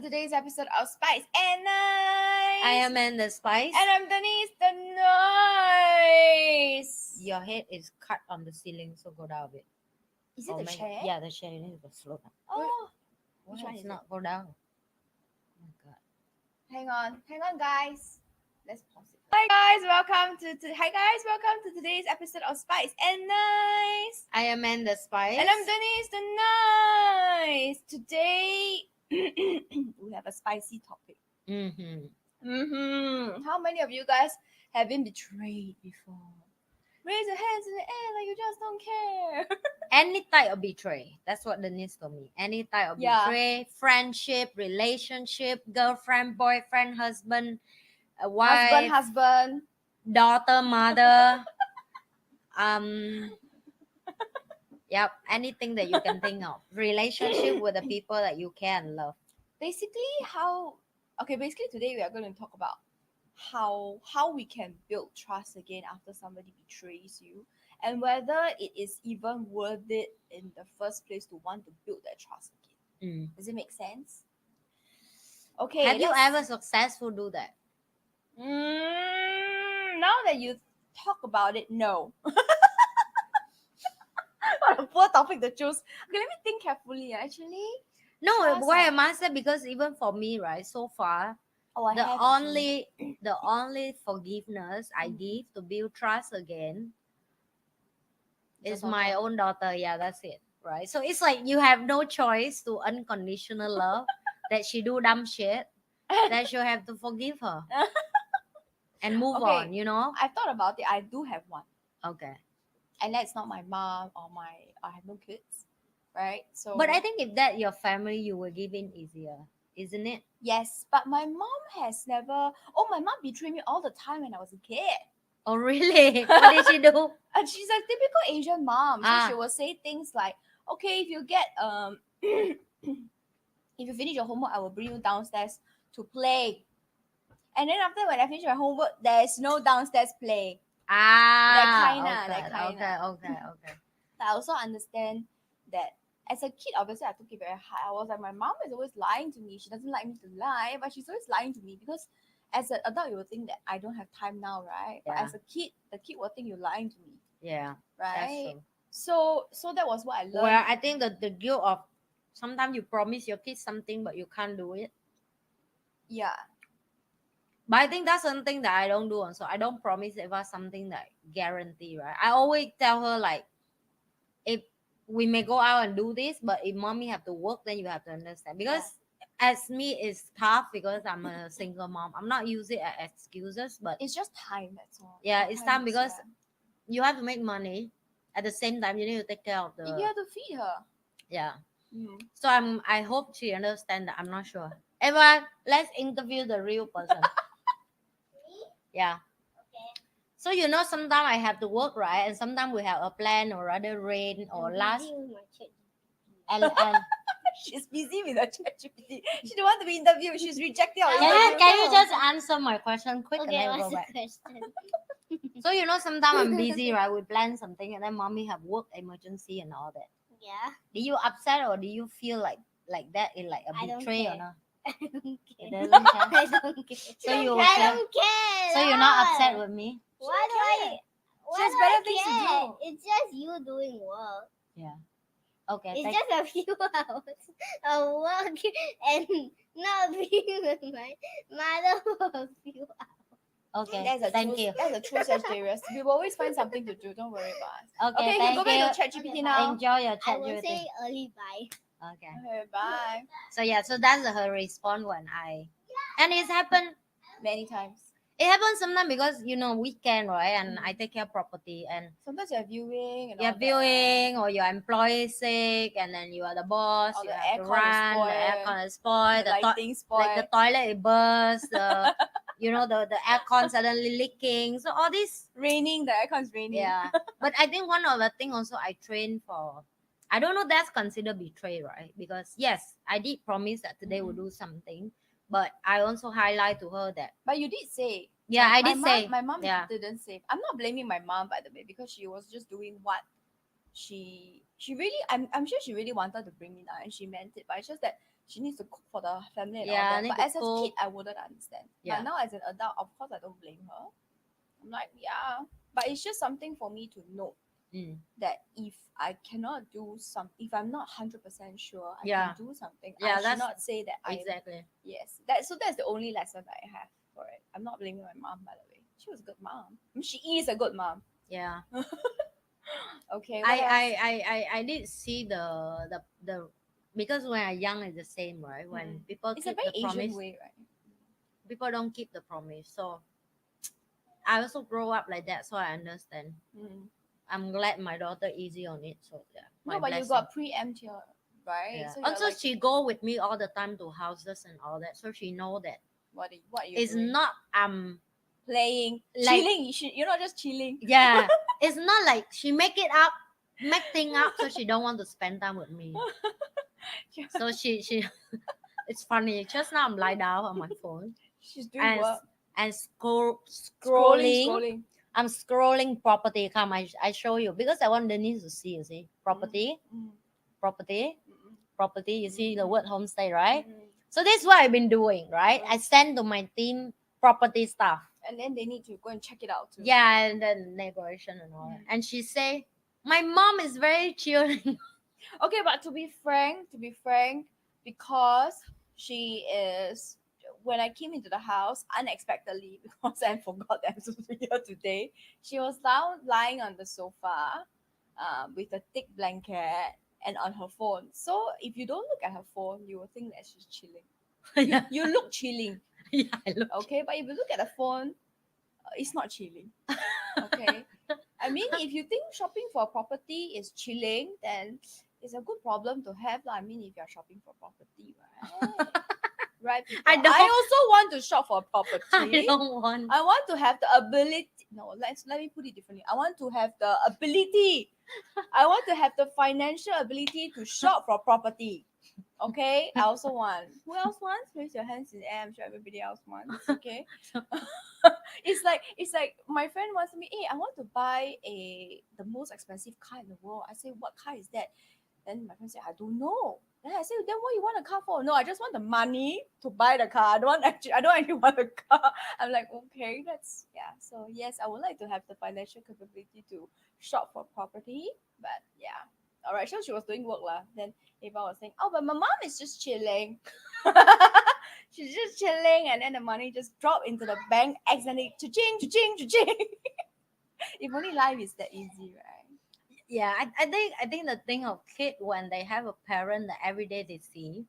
today's episode of Spice and Nice. I am in the spice. And I'm Denise the Nice. Your head is cut on the ceiling, so go down a bit. Is it the chair? Yeah, the chair. You need to slow down. Oh, Why which one it's is not go down? Oh my god. hang on, guys. Let's pause it. Hi guys, welcome to today's episode of Spice and Nice. I am in the spice. And I'm Denise the Nice. Today we have a spicy topic. How many of you guys have been betrayed before? Raise your hands in the air like you just don't care. Any type of betray. That's what Denise told me. Any type of betray, friendship, relationship, girlfriend, boyfriend, husband, wife, husband, daughter, mother. Yep, anything that you can think of. Relationship with the people that you care and love. Basically today we are going to talk about how we can build trust again after somebody betrays you, and whether it is even worth it in the first place to want to build that trust again. Does it make sense? Okay. Have you ever successful do that? Now that you talk about it, no. What a poor topic to choose. Okay, let me think carefully. Actually, No, trust, why am I saying? Because even for me, right, so far, the only forgiveness I give to build trust again is my own daughter. Yeah, that's it. Right. So it's like you have no choice to unconditional love that she do dumb shit. That you have to forgive her and move on, you know? I thought about it. I do have one. Okay. And that's not my mom or I have no kids. Right? So But I think if that your family, you will give in easier, isn't it? yes, but my mom has never. Oh, my mom betrayed me all the time when I was a kid. Oh, really? What did she do? And she's a typical Asian mom. So Ah. she will say things like, "Okay, if you get if you finish your homework, I will bring you downstairs to play." And then after when I finish my homework, there's no downstairs play. Okay. I also understand that as a kid, obviously I took it very hard. I was like, my mom is always lying to me. She doesn't like me to lie, but she's always lying to me because as an adult you will think that I don't have time now, right? But Yeah. as a kid, the kid will think you're lying to me. Yeah. Right. That's true. So that was what I learned. Well, I think the guilt of sometimes you promise your kids something but you can't do it. Yeah. But I think that's something that I don't do also. I don't promise ever something that guarantee, right? I always tell her like, if we may go out and do this, but if mommy have to work, then you have to understand. Because as me, it's tough because I'm a single mom. I'm not using it as excuses, but it's just time, that's all. Yeah, it's time because you have to make money. At the same time, you need to take care of the. You have to feed her. Yeah. So I hope she understands that. I'm not sure. Eva, let's interview the real person. Yeah. Okay. So sometimes I have to work, right? And sometimes we have a plan or rather rain or last. And she's busy with her ChatGPT. She don't want to be interviewed. She's rejecting our can you just answer my question quick Okay, and then what's go the back? question? So sometimes I'm busy, right? We plan something and then mommy have work emergency and all that. Yeah. Do you upset or do you feel like that is like a I don't betray or care. not? I don't It care. doesn't care. I don't care. So you I don't care. So you're not upset with me? Why do I? Why She has do better I things to care? do. It's just you doing work. Yeah. Okay. It's just a few hours of work and not being with my mother for a few hours. Okay. Thank you. That's a true Sagittarius. We will always find something to do. Don't worry about us. Okay. Okay, Thank go back you. to ChatGPT now. Enjoy your I chat. will say early bye. Okay. Okay, bye. So that's her response when and it's happened. Many times. It happens sometimes because weekend, right? And I take care of property and Sometimes you're viewing and you're all that. viewing or your employee is sick and then you are the boss, Or you the have to aircon is run, the spoiled, aircon is spoiled, the lighting spoiled. like the toilet it burst, the the aircon suddenly leaking. So all this raining, the aircon's raining. Yeah. But I think one of the thing also I train for, I don't know that's considered betray, right? Because yes, I did promise that today we'll do something, but I also highlight to her that. But you did say. Yeah, I did say. My mom Yeah. didn't say. I'm not blaming my mom, by the way, because she was just doing what she really. I'm sure she really wanted to bring me down and she meant it, but it's just that she needs to cook for the family and Yeah, all that. need But to as a cook. kid, I wouldn't understand. Yeah. But now as an adult, of course, I don't blame her. I'm like, yeah. But it's just something for me to note Mm. that if I cannot do something, if I'm not 100% sure I Yeah. can do something, Yeah, I should that's not say that I am. exactly. Yes. So that's the only lesson that I have for it. I'm not blaming my mom, by the way. She was a good mom. I mean, she is a good mom. Yeah. Okay. What else? I did see the because when I'm young it's the same, right? When people It's a keep very the Asian promise, way, right? people don't keep the promise. So I also grow up like that, so I understand. Mm. I'm glad my daughter easy on it. So yeah, my No, but you blessing. got preempt here, right? Yeah. So you're Also, like, she go with me all the time to houses and all that, so she know that what are you it's doing? not Playing, like chilling. You're not just chilling. yeah, it's not like she make it up, make thing up, so she don't want to spend time with me. So she it's funny. Just now I'm lying down on my phone She's doing and work. and Scrolling, scrolling. scrolling. I'm scrolling property. Come, I show you because I want Denise to see. You see property, Mm, property, mm, property. You see the mm, word homestay, right? mm. So this is what I've been doing, right? Mm. I send to my team property stuff. And then they need to go and check it out too. Yeah, and then negotiation and all that. And she say, my mom is very chilling. Okay, but to be frank, because she is. When I came into the house unexpectedly, because I forgot that I was here today, she was down lying on the sofa, with a thick blanket and on her phone. So if you don't look at her phone, you will think that she's chilling. Yeah. You look chilling, Yeah, I look. okay? But if you look at the phone, it's not chilling. Okay. I mean, if you think shopping for property is chilling, then it's a good problem to have. I mean, if you're shopping for property, right? Right, people. I don't. I also want to shop for property. I don't want. I want to have the ability. No, let me put it differently. I want to have the ability. I want to have the financial ability to shop for property. Okay, I also want. Who else wants? Raise your hands in the air. I'm sure everybody else wants. Okay. It's like my friend wants me. Hey, I want to buy the most expensive car in the world. I say, what car is that? Then my friend said, I don't know. Then I said, then what you want a car for? No, I just want the money to buy the car. I don't actually want a car. I'm like, okay, that's yeah. So yes, I would like to have the financial capability to shop for property. But yeah. Alright, so she was doing work lah. Then Eva was saying, oh, but my mom is just chilling. She's just chilling, and then the money just dropped into the bank accidentally. Cha-ching, cha-ching, cha-ching. If only life is that easy, right? Yeah, I think the thing of kid when they have a parent that every day they see,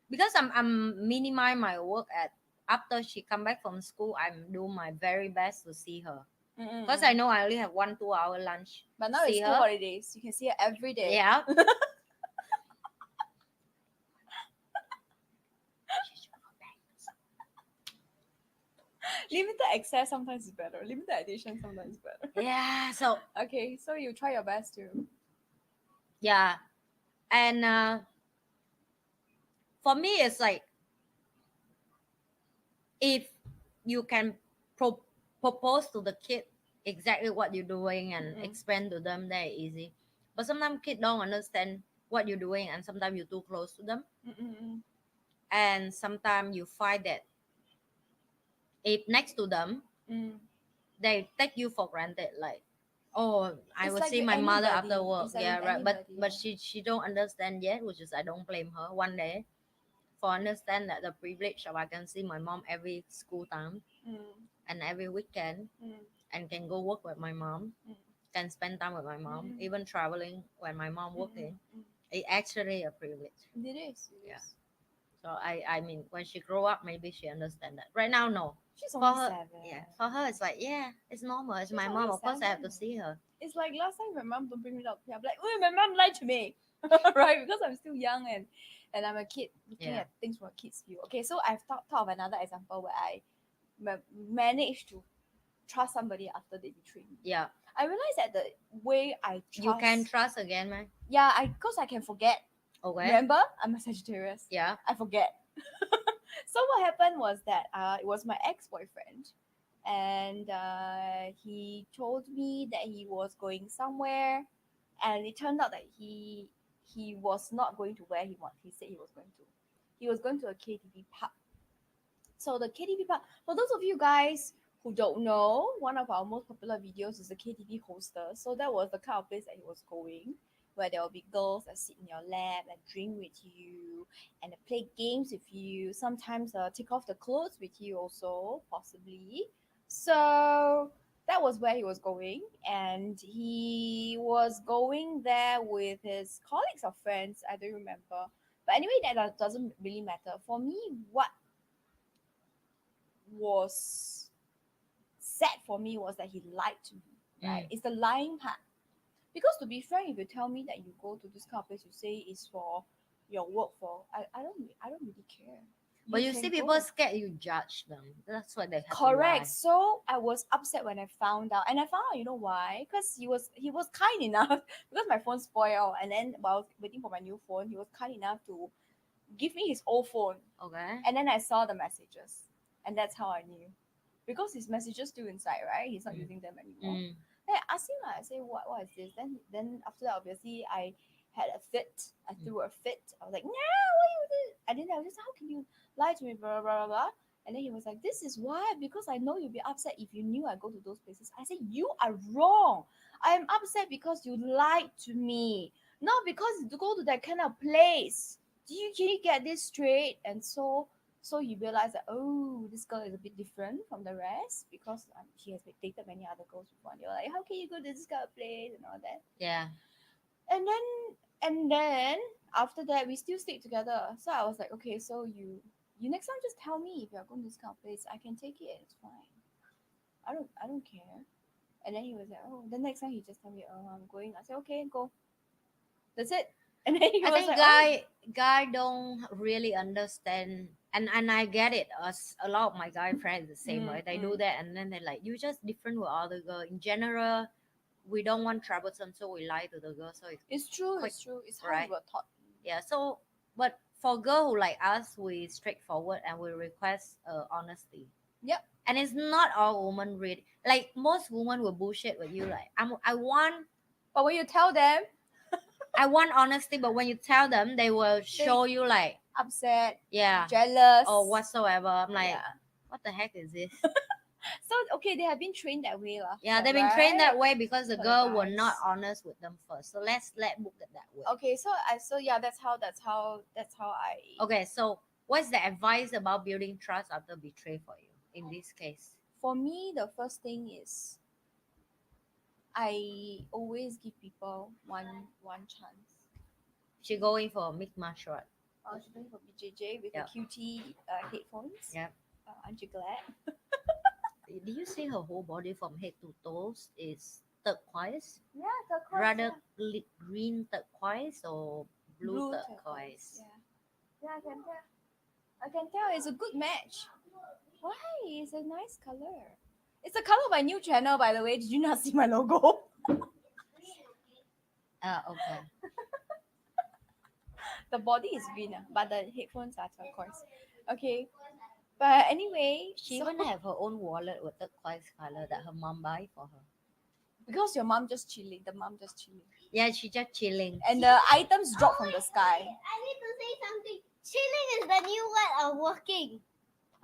because I'm minimize my work at after she come back from school, I'm do my very best to see her because I know I only have 1-2 hour lunch. But now see it's school her. holidays. You can see her every day. Yeah. Limited access sometimes is better. Limited edition sometimes is better. Yeah. So Okay, so you try your best to. yeah, and for me it's like if you can propose to the kid exactly what you're doing and explain to them, they're easy. But sometimes kids don't understand what you're doing, and sometimes you're too close to them, and sometimes you find that if next to them they take you for granted, like, oh, I It's will like see with my mother anybody. after work. It's like Yeah, with right. But anybody, yeah. she don't understand yet, which is I don't blame her. One day for understand that the privilege of I can see my mom every school time and every weekend and can go work with my mom, can spend time with my mom, even traveling when my mom working. It's actually a privilege. It is. It Yeah. is. So I mean when she grow up maybe she understand that. Right now no. She's For only her, 7. yeah. For her it's like, yeah, it's normal. It's She's my only mom. Of course I have to 7. see her. It's like last time my mom don't bring me out. I'm like, oh, my mom lied to me, right? Because I'm still young and I'm a kid looking Yeah. at things from a kid's view. Okay, so I've thought of another example where I managed to trust somebody after they betray me. Yeah. I realized that the way I trust, You can trust again, man. yeah, because I can forget. Okay. Remember, I'm a Sagittarius. Yeah. I forget. So what happened was that it was my ex-boyfriend, and he told me that he was going somewhere, and it turned out that he was not going to where he said he was going to. he was going to a KTV pub. So the KTV pub, for those of you guys who don't know, one of our most popular videos is the KTV hoster. So that was the kind of place that he was going, where there will be girls that sit in your lap and drink with you and play games with you. Sometimes take off the clothes with you also, possibly. So that was where he was going, and he was going there with his colleagues or friends. I don't remember. But anyway, that doesn't really matter. For me, what was sad for me was that he lied to me, right? It's the lying part. Because to be frank, if you tell me that you go to this kind of place, you say it's for your work for, I don't really care. But you see, can people go. scared you judge them. That's why they have to Correct. lie. So I was upset when I found out, and I found out, you know why? Because he was kind enough because my phone spoiled, and then while I was waiting for my new phone, he was kind enough to give me his old phone, Okay. and then I saw the messages, and that's how I knew, because his messages still inside, right? He's not using them anymore. Then I asked him, I say, what is this? Then after that, obviously, I had a fit. I threw a fit. I was like, no, what you did? And then I was just, how can you lie to me, blah, blah, blah, blah. And then he was like, this is why, because I know you'll be upset if you knew I go to those places. I said, you are wrong. I am upset because you lied to me, not because you go to that kind of place. Can you get this straight? And so you realize that, oh, this girl is a bit different from the rest because she has dated many other girls before. And you're like, how can you go to this kind of place and all that? Yeah. And then after that, we still stayed together. So I was like, okay, so you next time just tell me if you're going to this kind of place. I can take it. It's fine. I don't care. And then he was like, oh, the next time he just told me, oh, I'm going. I said, okay, go. That's it. And then he I was think like, guy don't really understand, and I get it. As a lot of my guy friends the same way, they do that, and then they're like, you just different with other girl. In general, we don't want troublesome, so we lie to the girl. So it's true. quick, It's true. It's how right? we were taught. Yeah. So, but for girl who like us, we straightforward and we request honesty. Yep. And it's not all women read. Like most women will bullshit with you. Like I want. But when you tell them, I want honesty, but when you tell them, they will show you like upset, yeah, jealous, or whatsoever. I'm like, yeah. what the heck is this? So okay, they have been trained that way, lah. Yeah, they've been trained that way because the For the girl were guys. not honest with them first. So let book it that way. Okay, so yeah, that's how I. Okay, so what's the advice about building trust after betray for you in this case? For me, the first thing is I always give people one chance. She going for a micmash, right? Oh, she's going for BJJ with Yeah. the QT headphones. Yep. Aren't you glad? Do you see her whole body from head to toes is turquoise? Yeah, turquoise. Rather green turquoise or blue turquoise? Yeah, I can tell. I can tell it's a good match. Why? It's a nice color. It's the color of my new channel, by the way. Did you not see my logo? Okay. The body is green, but the headphones are turquoise. Okay. But anyway, She even have her own wallet with turquoise color that her mom buy for her. because your mom just chilling, the mom just chilling. Yeah, she just chilling. And the items drop from the sky. I need to say something. Chilling is the new word of working.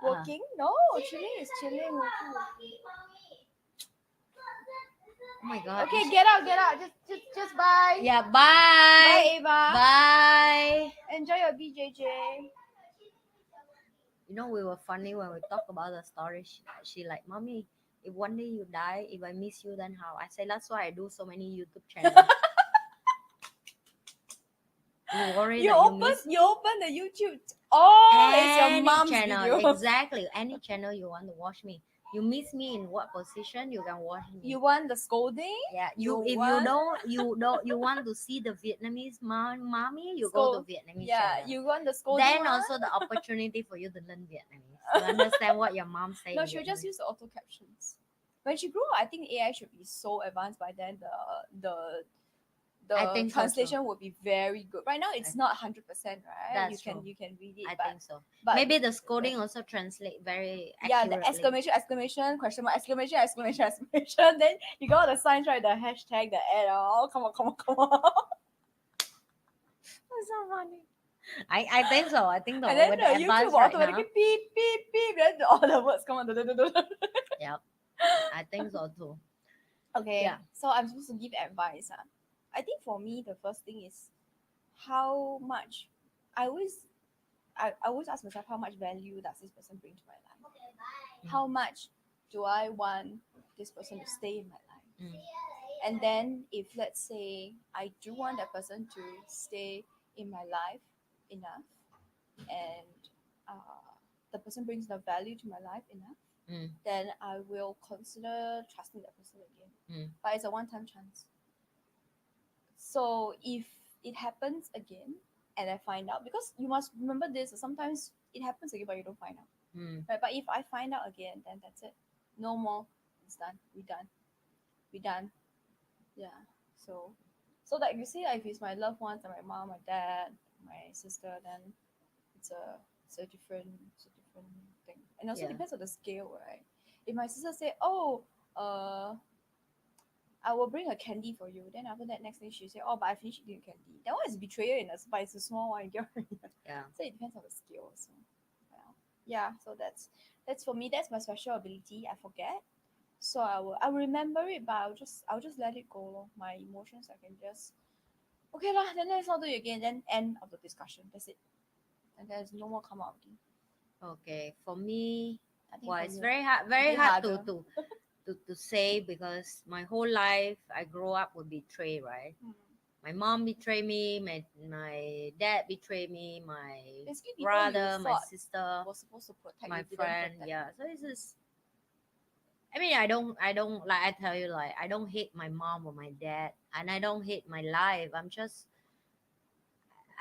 Working? No, chilling is chilling. Working. Oh my god. Okay, get out. Just bye. Yeah, bye. Bye, Ava. Bye. Enjoy your BJJ. You know, we were funny when we talk about the story. She like, mommy, if one day you die, if I miss you, then how? I say that's why I do so many YouTube channels. You worry You that open the YouTube. Oh, it's your mom's channel. video. Exactly. Any channel you want to watch me. You miss me in what position, you can watch me. You want the scolding? Yeah. If You you want to see the Vietnamese mommy, you go to Vietnamese Yeah, channel. you want the scolding. Then one? also the opportunity for you to learn Vietnamese. To understand what your mom saying. No, she'll just use the auto captions. When she grew up, I think AI should be so advanced by then. I think so translation would be very good. Right now, it's not 100%, right? That's you can read it. I but, think so. but Maybe the scolding also translate very yeah, accurately. the exclamation, question mark, exclamation. Then you got the signs, right? The hashtag, the ad. Oh, come on. That's so funny. I think so. I think so. And then With the the YouTube advice will right automatically now. beep, beep, beep. Then all the words come on. Yep. I think so too. Okay, Yeah. so I'm supposed to give advice. I think for me, the first thing is how much. I always, I always ask myself how much value does this person bring to my life? How much do I want this person to stay in my life? Mm. And then if let's say I do want that person to stay in my life enough, and the person brings the value to my life enough, Mm. then I will consider trusting that person again. Mm. But it's a one-time chance. So if it happens again and I find out, because you must remember this, sometimes it happens again but you don't find out. Mm. Right? But if I find out again, then that's it. No more. It's done. We done. We done. Yeah. So like you see, like if it's my loved ones and my mom, my dad, my sister, then it's a different thing. And also Yeah. depends on the scale, right? If my sister say, "Oh, uh, I will bring a candy for you," then after that next day she say, "Oh, but I finished eating the candy." That one is betrayal in a but it's a small one. You get what I mean? Yeah. So it depends on the scale also. Yeah. So that's for me. That's my special ability. I forget. So I will remember it, but I'll just let it go. Lor. My emotions I can just okay lah. Then let's not do it again. Then end of the discussion. That's it. And there's no more come out again. Okay. For me, I think well, for it's you a very bit hard harder. to say because my whole life I grew up with betray, right? Mm. My mom betrayed me, my dad betrayed me, my Basically, people you brother, my thought sister, was supposed to protect my you didn't friend. protect. Yeah. So this is. I mean, I don't like I tell you like I don't hate my mom or my dad, and I don't hate my life.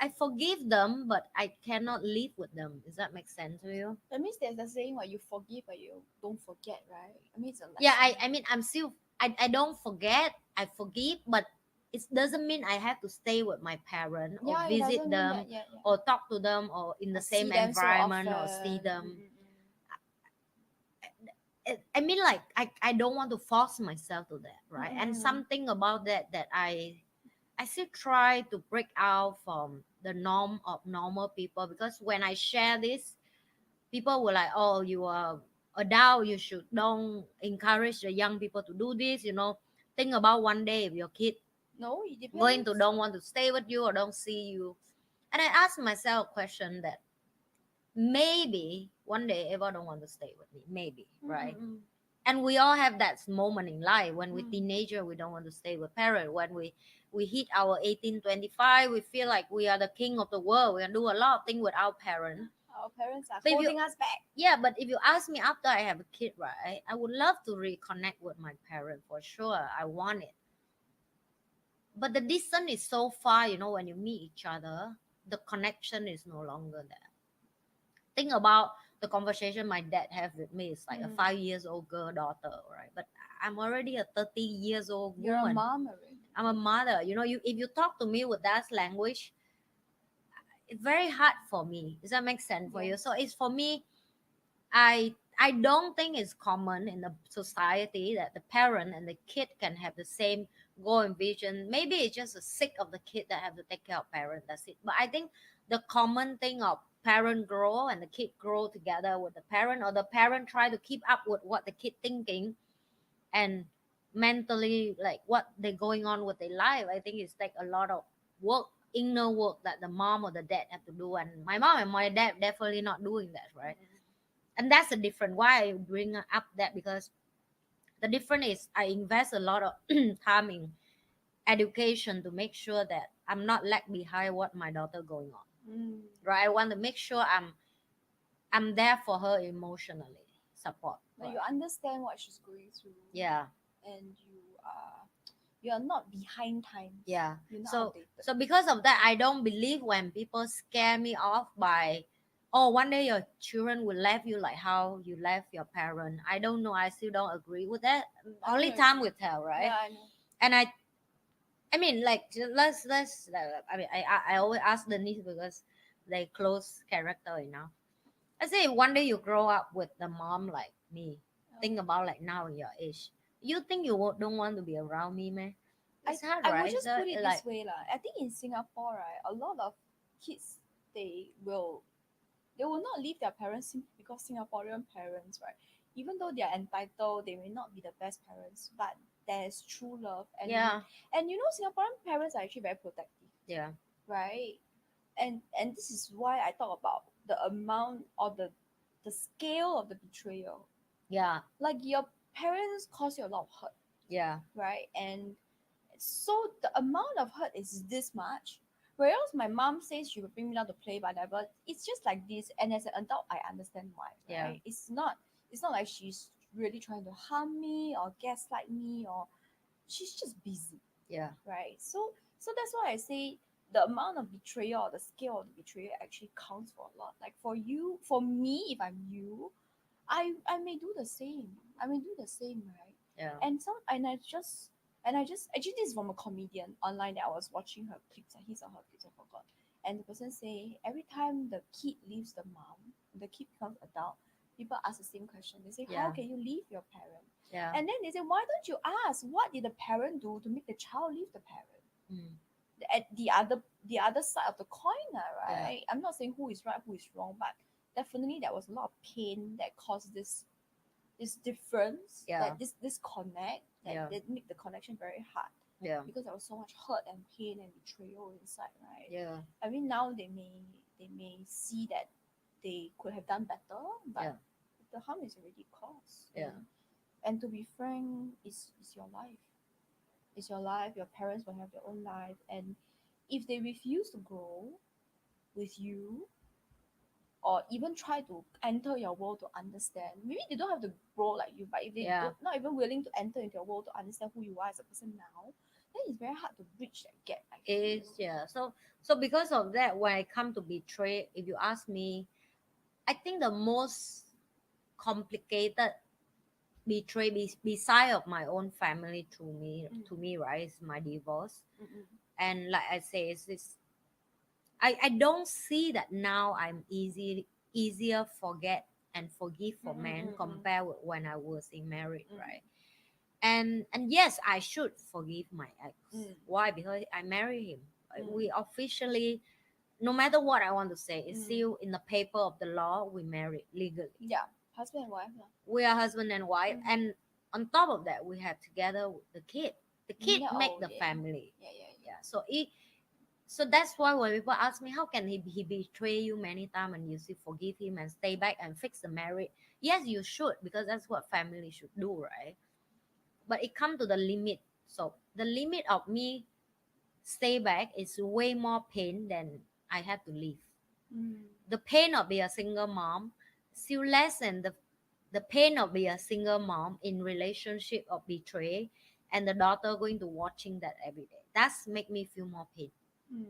I forgive them, but I cannot live with them. Does that make sense to you? That means there's a saying what you forgive but you don't forget, right? I mean it's a lesson. Yeah, I mean I'm still I don't forget. I forgive, but it doesn't mean I have to stay with my parent or Yeah, it visit doesn't mean them that. Yeah, yeah. or talk to them or in Or the see same them so environment or see often. them. I mean like I don't want to force myself to that, right? And something about that I still try to break out from the norm of normal people because when I share this, people were like, "Oh, you are adult. You should don't encourage the young people to do this." You know, think about one day if your kid No, it depends. going to don't want to stay with you or don't see you. And I asked myself a question that maybe one day Eva don't want to stay with me. Maybe, right? And we all have that moment in life when we're teenager we don't want to stay with parents when we hit our 18-25 we feel like we are the king of the world we can do a lot of things with our parents. Our parents are But if you- holding us back. Yeah, but if you ask me after I have a kid, right, I would love to reconnect with my parents for sure. I want it. But the distance is so far, you know, when you meet each other, the connection is no longer there. Think about the conversation my dad have with me. It's like a 5 years old girl daughter, right? But I'm already a 30 years old woman. You're a mom already. I'm a mother. You know, if you talk to me with that language, it's very hard for me. Does that make sense for you? So it's for me, I don't think it's common in the society that the parent and the kid can have the same goal and vision. Maybe it's just a sick of the kid that have to take care of parent. That's it. But I think the common thing of parent grow and the kid grow together with the parent, or the parent try to keep up with what the kid thinking and mentally like what they're going on with their life. I think it's like a lot of work, inner work that the mom or the dad have to do. And my mom and my dad definitely not doing that, right? And that's the difference why I bring up that because the difference is I invest a lot of time in education to make sure that I'm not lag behind what my daughter going on. Right? I want to make sure I'm there for her emotionally support. That Right? you understand what she's going through. Yeah. And you are not behind times. Yeah. You're not So outdated. so because of that, I don't believe when people scare me off by, oh, one day your children will leave you like how you left your parent. I don't know. I still don't agree with that. Only time will tell, right? Yeah, I know. And I mean, like let's. I mean, I always ask Denise because they close character enough. I say one day you grow up with the mom like me. Think about like now in your age. You think you don't want to be around me, man? It's hard, I right? will just So, put it like, this way, lah. I think in Singapore, right, a lot of kids they will not leave their parents simply because Singaporean parents, right? Even though they are entitled, they may not be the best parents, but there's true love. Yeah. And Singaporean parents are actually very protective, Yeah. right? And this is why I talk about the amount or the scale of the betrayal. Yeah. Like your parents cause you a lot of hurt, Yeah. right? And so the amount of hurt is this much. Whereas my mom says she will bring me down to play, but never. It's just like this, and as an adult, I understand why. Yeah. Right? It's not like she's really trying to harm me or gaslight me, or she's just busy, Yeah. right? So that's why I say the amount of betrayal or the scale of the betrayal actually counts for a lot. Like for me, if I'm you, I may do the same. I may do the same, right? Yeah. And actually this is from a comedian online that I was watching her clips, his or her clips, I forgot. And the person say every time the kid leaves the mom, the kid becomes adult, people ask the same question. They say, how Yeah. can you leave your parent? Yeah. And then they say, why don't you ask what did the parent do to make the child leave the parent? Mm. At the other side of the coin, right? I'm not saying who is right, who is wrong, but definitely there was a lot of pain that caused this difference, Yeah. that this disconnect that, Yeah. that make the connection very hard, Yeah. because there was so much hurt and pain and betrayal inside, right? Yeah. I mean, now they may see that they could have done better, but Yeah. the harm is already caused. Yeah. And to be frank, it's your life. It's your life. Your parents will have their own life, and if they refuse to grow with you, or even try to enter your world to understand, maybe they don't have to grow like you, but if they Yeah. don't not even willing to enter into your world to understand who you are as a person now, then it's very hard to bridge that gap, I feel. Is yeah. So because of that, when I come to betray, if you ask me, I think the most complicated betray beside of my own family to me, right, is my divorce. Mm-mm. And like I say, it's this. I don't see that now I'm easier forget and forgive for men Mm-mm. compared with when I was in married, Mm. right? And yes, I should forgive my ex. Mm. Why? Because I married him. Mm. We officially, no matter what I want to say, it's Mm. still in the paper of the law. We married legally. Yeah, husband and wife. Yeah. We are husband and wife, Mm. and on top of that, we have together the kid. The kid Yeah, make oh, the yeah. family. Yeah. Yeah. So that's why when people ask me how can he betray you many times and you still forgive him and stay back and fix the marriage, yes, you should, because that's what family should do, right? But it come to the limit. So the limit of me stay back is way more pain than I have to leave. Mm. The pain of being a single mom still less than the pain of being a single mom in relationship of betray and the daughter going to watching that every day. That's make me feel more pain. Mm.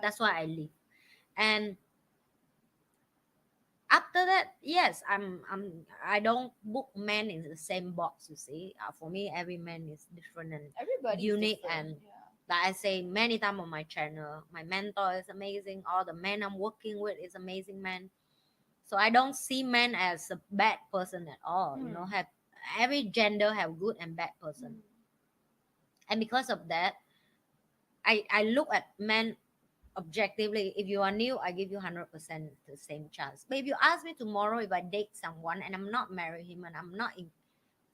That's why I leave. And after that, yes, I don't book men in the same box, you see. For me, every man is different and Everybody unique. different. And Yeah. like I say many times on my channel, my mentor is amazing, all the men I'm working with is amazing men. So I don't see men as a bad person at all. Have every gender have good and bad person. And because of that, I look at men objectively. If you are new, I give you 100% the same chance. But if you ask me tomorrow, if I date someone and I'm not married him and I'm not in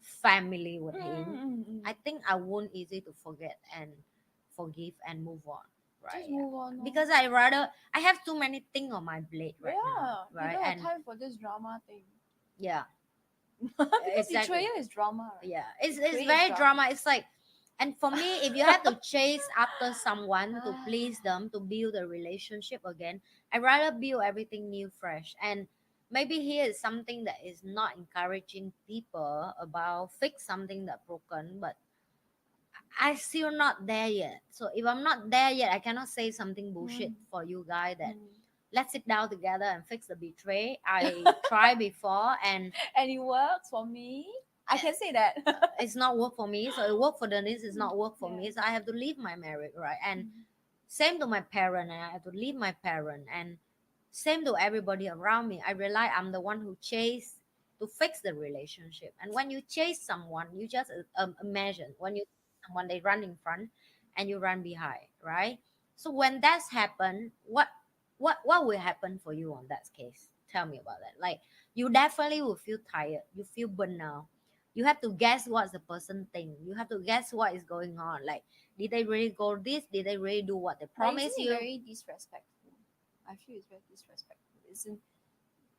family with him, I think I won't easy to forget and forgive and move on, right? Just move on. Because I have too many things on my plate right now, You right? don't have And time for this drama thing. yeah, Because exactly. betrayal is drama, right? Yeah, it's Betrayal is very drama. It's like, and for me, if you have to chase after someone to please them to build a relationship again, I'd rather build everything new, fresh. And maybe here is something that is not encouraging people about fix something that broken, but I still not there yet. So if I'm not there yet, I cannot say something bullshit for you guys that let's sit down together and fix the betray. I tried before and it works for me. I can say that. it's not work for me. So it work for Denise, it's not work for me. So I have to leave my marriage, right? And same to my parent, and I have to leave my parent. And same to everybody around me. I realize I'm the one who chase to fix the relationship. And when you chase someone, you just imagine when you someone they run in front and you run behind, right? So when that's happened, what will happen for you on that case? Tell me about that. Like, you definitely will feel tired, you feel burnt out. You have to guess what's the person think, you have to guess what is going on. Like, did they really go this, did they really do what they But promised isn't it you? very disrespectful? I feel it's very disrespectful. Isn't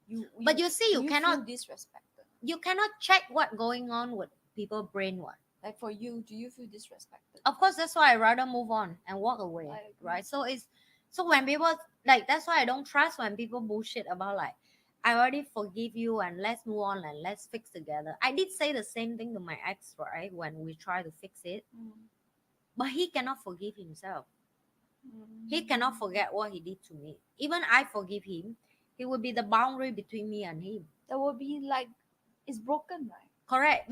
you? But you see, do you you cannot feel disrespected? you cannot check what going on with people brain. What? Like for you, do you feel disrespected? Of course, that's why I rather move on and walk away, I agree. right? So it's, so when people, like, that's why I don't trust when people bullshit about, like, I already forgive you and let's move on and let's fix together. I did say the same thing to my ex, right, when we try to fix it, but he cannot forgive himself. He cannot forget what he did to me. Even I forgive him, he will be the boundary between me and him. That will be like it's broken, right? Correct,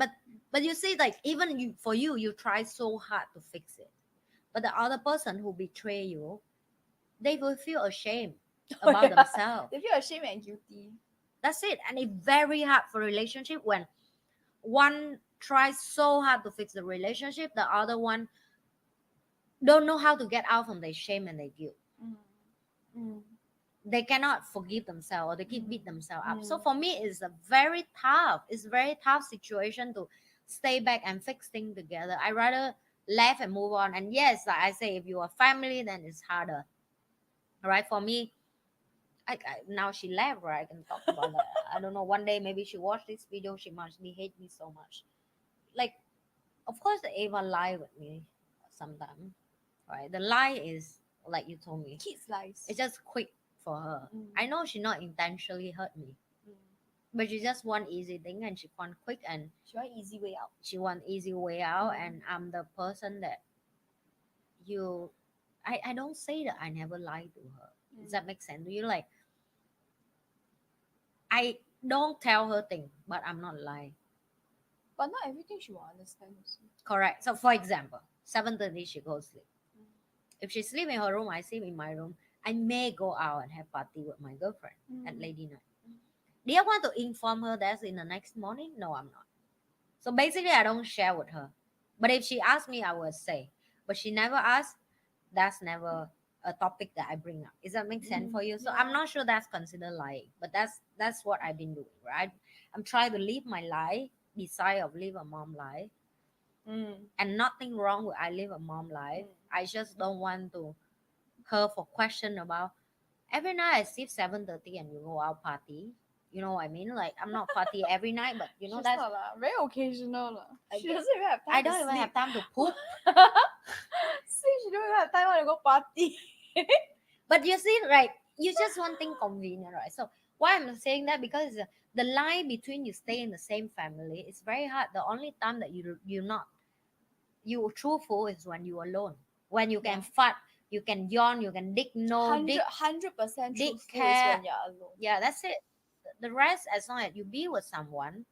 but you see, like, even you, for you, you try so hard to fix it, but the other person who betray you, they will feel ashamed about themselves. They feel ashamed and guilty. That's it. And it's very hard for relationship when one tries so hard to fix the relationship, the other one don't know how to get out from their shame and their guilt. They cannot forgive themselves, or they keep beat themselves up. So for me, it's a very tough situation to stay back and fix things together. I rather laugh and move on. And yes, like I say, if you are family, then it's harder. All right, for me, now she left, right? I can talk about that. I don't know. One day, maybe she watched this video. She must be hate me so much. Like, of course, the Ava lie with me sometimes, right? The lie is like you told me. Kids lies. It's just quick for her. I know she not intentionally hurt me, but she just want easy thing and she want quick and she want easy way out. She want easy way out, and I'm the person that you. I don't say that I never lied to her. Does that make sense? Do you like? I don't tell her things, but I'm not lying. But not everything she will understand also. Correct. So for example, 7:30 she goes sleep. If she sleep in her room, I sleep in my room. I may go out and have party with my girlfriend at lady night. Do you want to inform her that's in the next morning? No, I'm not. So basically, I don't share with her. But if she asks me, I will say. But she never asks. That's never a topic that I bring up. Does that make sense for you? So I'm not sure that's considered lying, but that's what I've been doing, right? I'm trying to live my life, decide of live a mom life, and nothing wrong with I live a mom life. I just don't want to her for question about every night I sleep 7:30 and you go out party. You know what I mean? Like, I'm not party every night, but you know She's that's not, very occasional. She doesn't even have time. I don't even have time to poop. See, she don't even have time to go party. But you see, right? You just one thing convenient, right? So why I'm saying that, because the line between you stay in the same family is very hard. The only time that you truthful is when you alone. When you can fart, you can yawn, you can dig no, 100% dig truthful is care. when you're alone. Yeah, that's it. The rest, as long as you be with someone,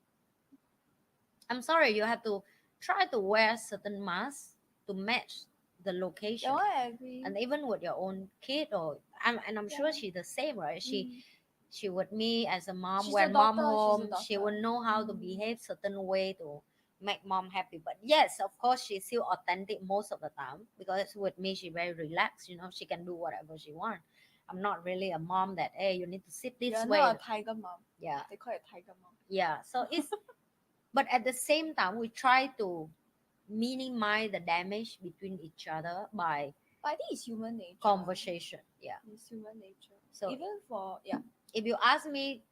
I'm sorry, you have to try to wear certain masks to match the location. Yeah, I agree. And even with your own kid, or I'm sure she's the same, right? She with me as a mom. She's when a mom daughter, home, she's a she daughter. will know how to behave certain way to make mom happy. But yes, of course, she's still authentic most of the time, because with me she very relaxed. She can do whatever she want. I'm not really a mom that, hey, you need to sit this You're way. not a tiger mom. Yeah, They call it tiger mom. yeah. So it's but at the same time we try to minimize the damage between each other by But I think it's human nature. conversation. Yeah, It's human nature. so Even for if you ask me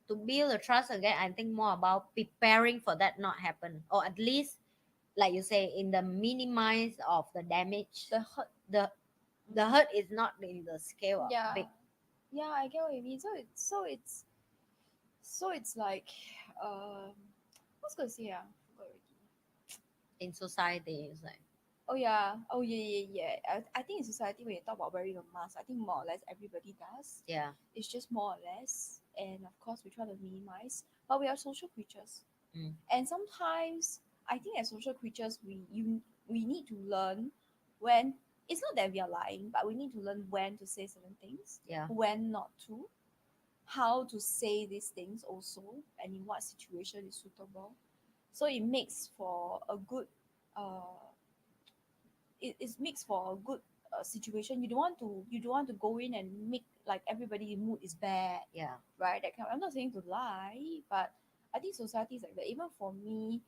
to build a trust again, I think more about preparing for that not happen, or at least, like you say, in the minimize of the damage. the hurt. The hurt is not in the scale of big. Yeah, I get what you mean. So it's like what's gonna say? Forgot already. In society, it's like, Oh yeah. I think in society when you talk about wearing a mask, I think more or less everybody does. yeah, It's just more or less, and of course we try to minimize. But we are social creatures, and sometimes I think as social creatures we need to learn when it's not that we are lying, but we need to learn when to say certain things, yeah, when not to, how to say these things also, and in what situation is suitable. So it makes for a good it makes for a good situation. You don't want to go in and make like everybody's mood is bad, Yeah. right? That kind. I'm not saying to lie, but I think society is like that. Even for me,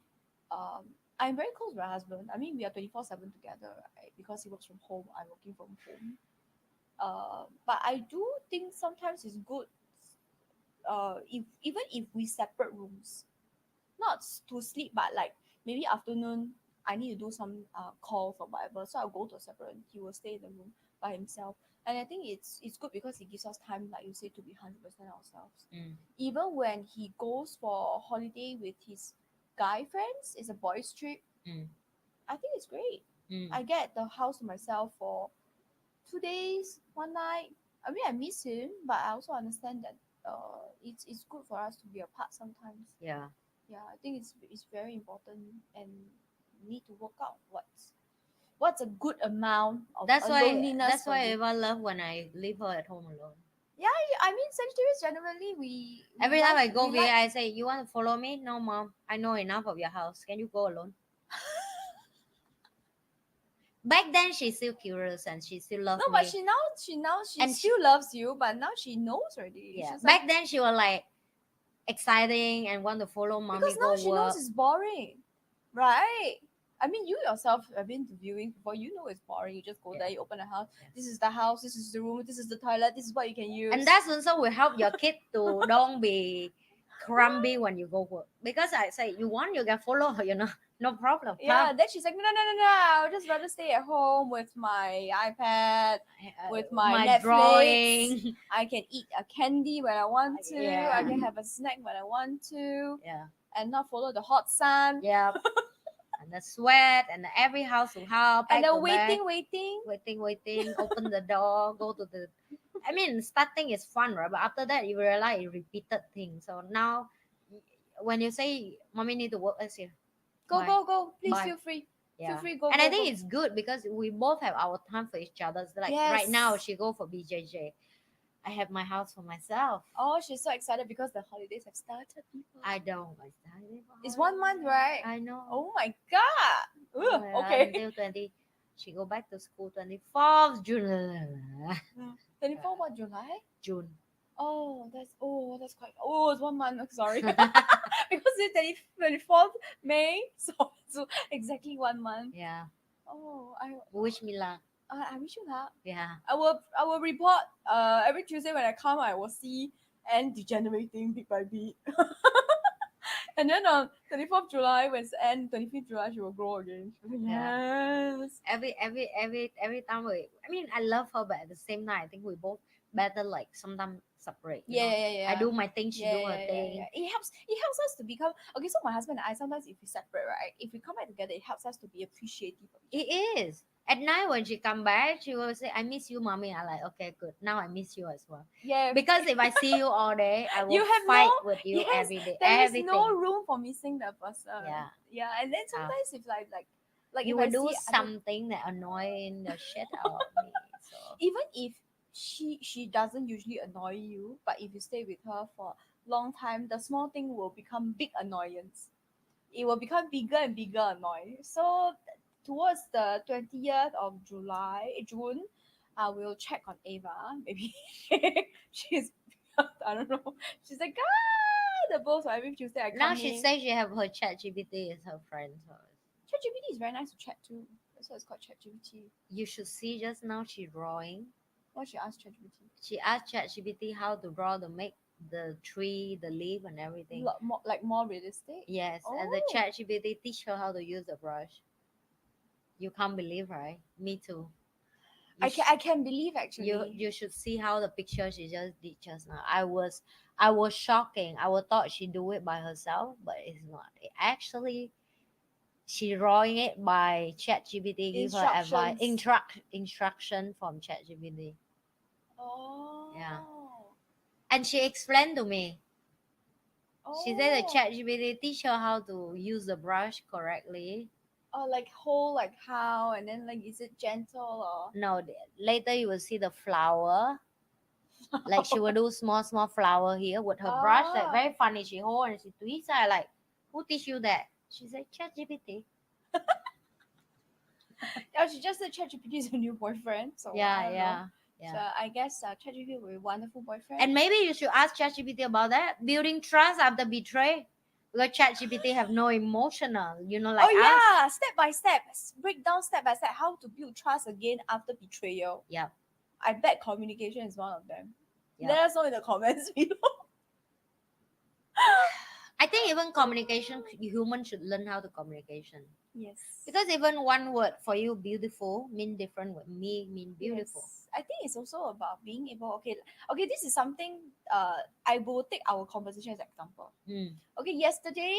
I'm very close with my husband. I mean, we are 24/7 together, right? Because he works from home, I'm working from home. But I do think sometimes it's good. If even if we separate rooms, not to sleep, but like maybe afternoon, I need to do some calls or whatever. So I'll go to a separate room. He will stay in the room by himself. And I think it's good because it gives us time, like you say, to be 100% ourselves. Even when he goes for a holiday with his guy friends, it's a boys trip. I think it's great. I get the house to myself for 2 days, one night. I mean, I miss him, but I also understand that it's good for us to be apart sometimes. Yeah. Yeah, I think it's very important, and we need to work out what's a good amount of loneliness. That's for why you. Eva love when I leave her at home alone. Yeah, I mean, Sagittarius generally we Every time I like, go we here, like, I say, "You want to follow me?" No, mom. I know enough of your house. Can you go alone? Back then, she's still curious and she still loves no, me. but she And still loves you, but now she knows already. Yeah. She's Back like, then, she was like exciting and want to follow mommy because go now she work. knows it's boring, right? I mean, you yourself have been to viewing before. You know it's boring. You just go there, you open the house. Yeah. This is the house. This is the room. This is the toilet. This is what you can use. And that's also will help your kid to don't be grumpy when you go work. Because I say you want, you can follow her, no problem. yeah. Come. Then she's like, no. I'll just rather stay at home with my iPad, with my Netflix. Drawing. I can eat a candy when I want to. Yeah. I can have a snack when I want to, Yeah. and not follow the hot sun. Yeah. And the sweat and every house to help. And the waiting. waiting. Open the door, go to the. I mean, starting is fun, right? But after that, you realize it repeated things. So now, when you say, "Mommy need to work," let's see. Bye. Go. Please Bye. feel free. Yeah. Feel free, go. And go, I think go. it's good because we both have our time for each other. So like right Yes. now, she go for BJJ. I have my house for myself. Oh, she's so excited because the holidays have started. People. I don't. I started. It's 1 month, right? I know. Oh my god. Ugh, Yeah, okay. Until 20. She go back to school 24th June. 24 what, July? June. That's quite. Oh, it's 1 month. Sorry. Because it's 24th May, so it's exactly 1 month. Yeah. Oh, Wish me luck. I wish you luck. Yeah. I will report every Tuesday when I come. I will see and degenerating bit by bit. And then on 24th July, when it's end, 25th July, she will grow again. She'll be like, yes. Every time I mean, I love her, but at the same time, I think we both better like sometimes separate. Yeah. I do my thing, she do her thing. Yeah. It helps us to become okay. So my husband and I, sometimes if we separate, right, if we come back together, it helps us to be appreciative of each other. It is. At night when she come back, she will say, "I miss you, mommy." I'm like, "Okay, good. Now I miss you as well." Yeah. Because if I see you all day, I will You have fight no- with you yes, every day. There is Everything. no room for missing that person. Yeah. Yeah. And then sometimes if like you if will I do see something that annoying the shit out of me. So even if she doesn't usually annoy you, but if you stay with her for a long time, the small thing will become big annoyance. It will become bigger and bigger annoyance. So towards the 20th of June, I will check on Ava. Maybe she's I don't know. She's like, the boss. So every Tuesday I come now she in. says she have her ChatGPT as her friend. So ChatGPT is very nice to chat to. That's why it's called ChatGPT. you should see just now she drawing. What she asked ChatGPT? She asked ChatGPT how to draw the make the tree, the leaf, and everything. More realistic. Yes, and the ChatGPT teach her how to use the brush. You can't believe, right? Me too. I can believe actually. You should see how the picture she just did just now. I was shocking. I would thought she do it by herself, but it's not. Actually, she drawing it by ChatGPT. Give her advice, instruction from ChatGPT. Oh. Yeah. And she explained to me. She said the ChatGPT teach her how to use the brush correctly. Oh, like whole, like how, and then like is it gentle or? No, later you will see the flower. Like she will do small flower here with her brush. Like very funny. She hold and she twists. I like, who teach you that? She said ChatGPT. Yeah, she just said ChatGPT is a new boyfriend. So yeah. Yeah. So I guess ChatGPT will be a wonderful boyfriend. And maybe you should ask ChatGPT about that, building trust after betray. Because ChatGPT have no emotional, like oh us. yeah, step by step, break down step by step how to build trust again after betrayal. Yeah. I bet communication is one of them. Yep. Let us know in the comments below. I think even communication, humans should learn how to communication. Yes. Because even one word for you, beautiful, mean different with me, mean beautiful. Yes. I think it's also about being able. Okay, this is something. I will take our conversation as example. Okay, yesterday,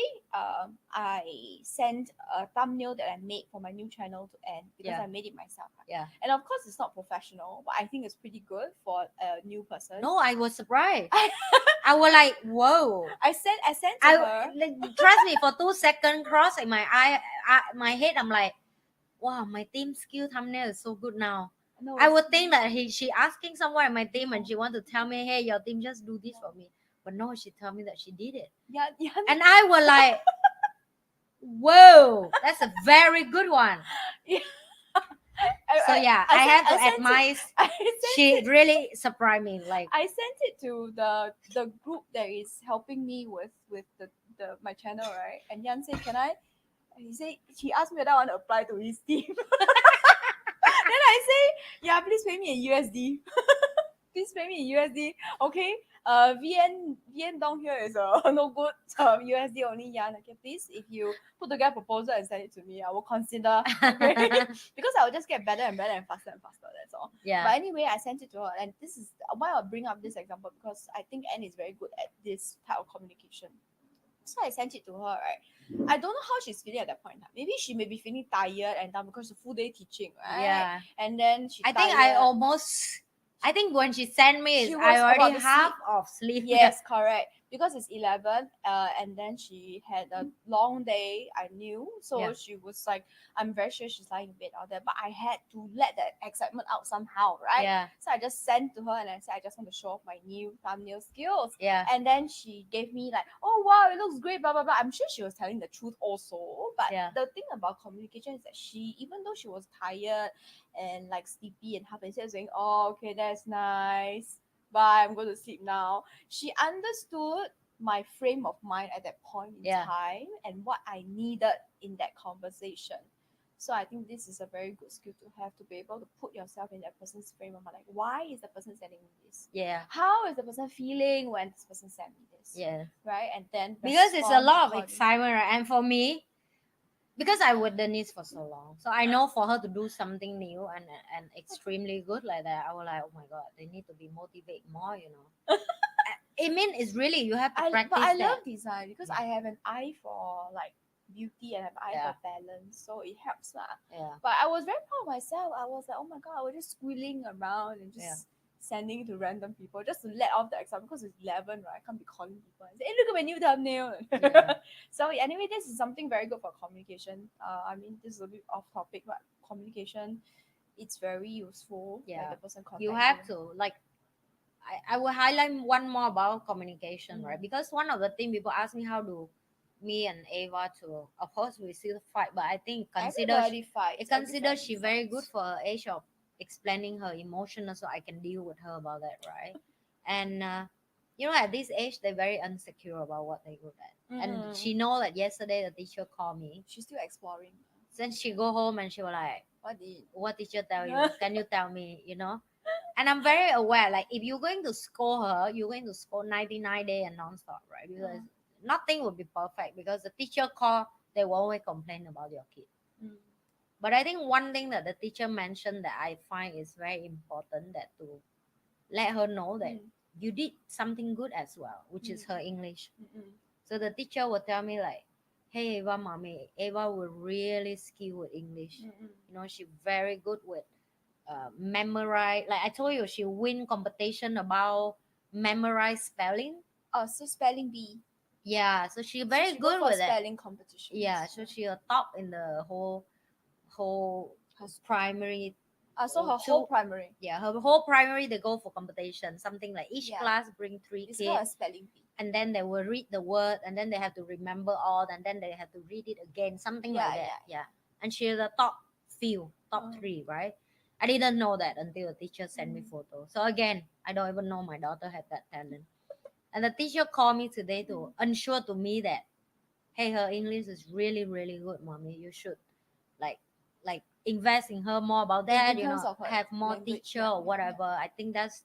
I sent a thumbnail that I made for my new channel to Anne because Yeah. I made it myself. Right? Yeah. And of course, it's not professional, but I think it's pretty good for a new person. No, I was surprised. I was like, whoa. I sent to her. Trust me, for 2 seconds, cross in my eye, my head, I'm like, wow, my team skill thumbnail is so good now. No, I would think that she asking someone in my team and she want to tell me, hey, your team just do this for me. But no, she told me that she did it. Yeah. And I was like, whoa, that's a very good one. Yeah. So yeah, I have to admire. She really surprised me. Like, I sent it to the group that is helping me with the my channel, right? And Yan said, "Can I?" He asked me whether I want to apply to his team. Then I say, "Yeah, please pay me in USD. Please pay me in USD, okay?" VN down here is no good. USD only. Yan, okay, please, if you put together a proposal and send it to me, I will consider. Okay, because I will just get better and better and faster. That's all. yeah. But anyway, I sent it to her, and this is why I'll bring up this example because I think Anne is very good at this type of communication. So I sent it to her, right? I don't know how she's feeling at that point in time. Maybe she may be feeling tired and down because the full day teaching, right? Yeah. And then I think when she sent me, I already half of sleep. Yes, correct. Because it's 11, and then she had a long day, I knew. So she was like, I'm very sure she's lying in bed out there. But I had to let that excitement out somehow, right? Yeah. So I just sent to her and I said, I just want to show off my new thumbnail skills. Yeah. And then she gave me like, oh wow, it looks great, blah blah blah. I'm sure she was telling the truth also. But the thing about communication is that she, even though she was tired and like sleepy and half, instead of saying, oh okay, that's nice, bye, I'm going to sleep now, she understood my frame of mind at that point in time and what I needed in that conversation. So I think this is a very good skill to have, to be able to put yourself in that person's frame of mind. Like, why is the person sending me this? Yeah. How is the person feeling when this person sent me this? Yeah. Right? And then because it's a lot of excitement, right? And for me, because I with Denise for so long, so I know for her to do something new and extremely good like that, I was like, oh my god, they need to be motivated more, I mean, it's really, you have to practice. But I that. love design because I have an eye for like beauty and I have an eye for balance, so it helps lah. But I was very proud of myself. I was like, oh my god, I was just squealing around and just sending it to random people just to let off the excitement because it's 11, right? I can't be calling people and say, hey, look at my new thumbnail. So anyway, this is something very good for communication. I mean, this is a bit off topic, but communication, it's very useful. Yeah, the person you have to like. I will highlight one more about communication, right? Because one of the things people ask me, how do me and Ava to, of course we still fight, but I think consider she very good for her age of explaining her emotional, so I can deal with her about that, right? And at this age they're very insecure about what they're good at. And she know that yesterday the teacher called me. She's still exploring. Then she go home and she was like, what teacher tell you? Can you tell me? And I'm very aware, like if you're going to score her, you're going to score 99 days and non-stop, right? Because nothing will be perfect, because the teacher call, they will always complain about your kid. But I think one thing that the teacher mentioned that I find is very important, that to let her know that you did something good as well, which is her English. So the teacher will tell me like, hey Ava, mommy, Ava will really skill with English. She's very good with memorize. Like I told you, she win competition about memorize spelling. Oh, so spelling bee. Yeah, so she very good with spelling competition. Yeah, so she a top in the whole primary. So her whole primary. Yeah, her whole primary they go for competition. Something like each class bring 3 kids. It's a spelling bee. And then they will read the word, and then they have to remember all, and then they have to read it again. Something like that. Yeah. And she's the top 3, right? I didn't know that until the teacher sent me photos. So again, I don't even know my daughter had that talent. And the teacher called me today to ensure to me that, hey, her English is really, really good, mommy. You should like invest in her more about that, In terms of her have more language, teacher yeah, or whatever. I think that's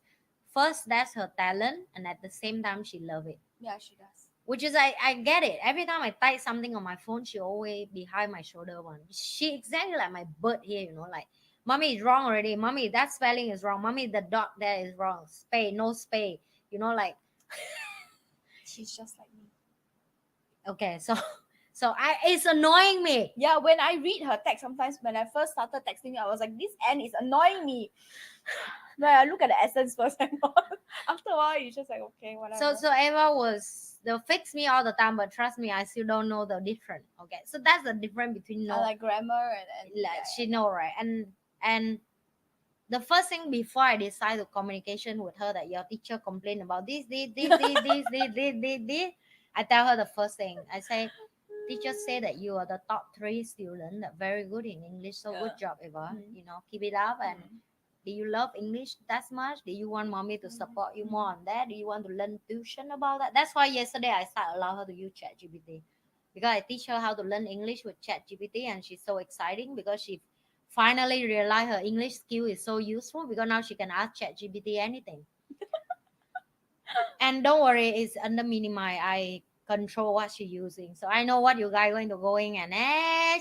her talent, and at the same time she love it. Yeah, she does. Which is I get it. Every time I type something on my phone, she always behind my shoulder one. She exactly like my bird here, like, mommy is wrong already. Mommy, that spelling is wrong. Mommy, the dot there is wrong. Spay, no spay. Like She's just like me. okay, so it's annoying me. Yeah, when I read her text, sometimes when I first started texting, I was like, this N is annoying me. When I look at the essence first and all. After a while, you just like, okay, whatever. So Eva they'll fix me all the time, but trust me, I still don't know the difference. Okay, so that's the difference between I like grammar and like she know, right? And the first thing before I decide to communication with her that your teacher complained about this, I tell her the first thing. I say, teacher say that you are the top 3 student that very good in English. So good job, Eva. Keep it up. And do you love English that much? Do you want mommy to support you more on that? Do you want to learn tuition about that? That's why yesterday I started allow her to use ChatGPT, because I teach her how to learn English with ChatGPT, and she's so exciting because she finally realized her English skill is so useful, because now she can ask ChatGPT anything. And don't worry, it's under Minimi. I control what she's using, so I know what you guys going to go in and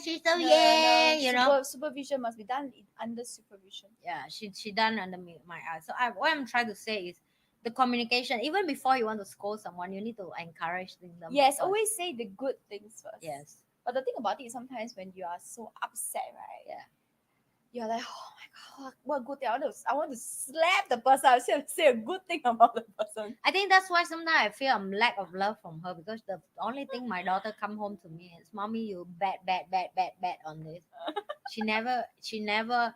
she's so supervision must be done under supervision. Yeah, she done under my eyes. So what I'm trying to say is the communication. Even before you want to scold someone, you need to encourage them. Yes, first. always say the good things first. Yes. But the thing about it is sometimes when you are so upset, right? Yeah. You're like, oh my god, what good thing! I want to slap the person. I want to say a good thing about the person. I think that's why sometimes I feel I'm lack of love from her, because the only thing my daughter come home to me is, mommy, you bad on this. She never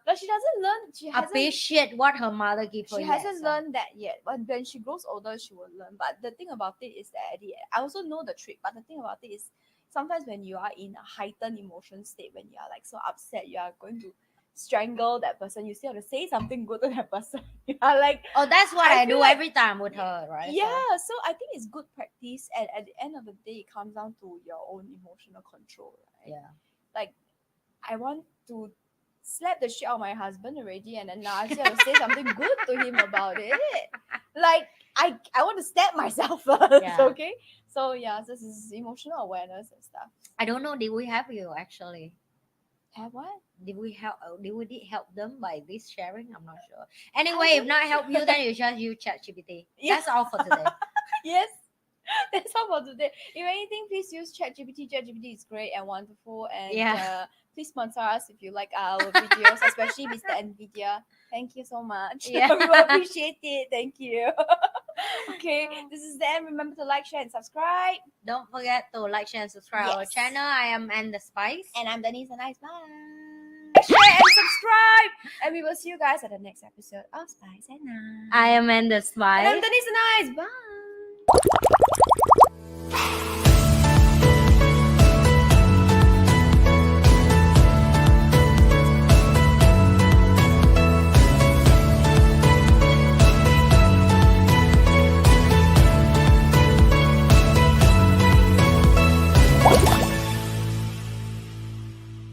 But she doesn't learn. She hasn't appreciate what her mother give her. She hasn't learned that yet. But when she grows older, she will learn. But the thing about it is that I also know the trick. But the thing about it is, sometimes when you are in a heightened emotion state, when you are like so upset, you are going to strangle that person. You still have to say something good to that person. You are like, oh, that's what I do like, every time with her, right? Yeah. So I think it's good practice, and at the end of the day, it comes down to your own emotional control, right? Yeah. Like, I want to slap the shit out of my husband already, and then now I still have to say something good to him about it. Like, I want to stab myself first, okay? So yeah, this is emotional awareness and stuff. I don't know, did we help you actually? Have what? Did we help them by this sharing? I'm not sure. Anyway, if not help you, then you just use ChatGPT. Yeah. That's all for today. Yes. That's all for today. If anything, please use ChatGPT. ChatGPT is great and wonderful. And please sponsor us if you like our videos, especially Mr. NVIDIA. Thank you so much. Yeah. We will appreciate it. Thank you. Okay, this is the end. Remember to like, share, and subscribe. Don't forget to like, share, and subscribe our channel. I am And the Spice. And I'm Denise and Nice. Bye. Share and subscribe. And we will see you guys at the next episode of Spice and Nice. I am And the Spice. And I'm Denise and Nice. Bye.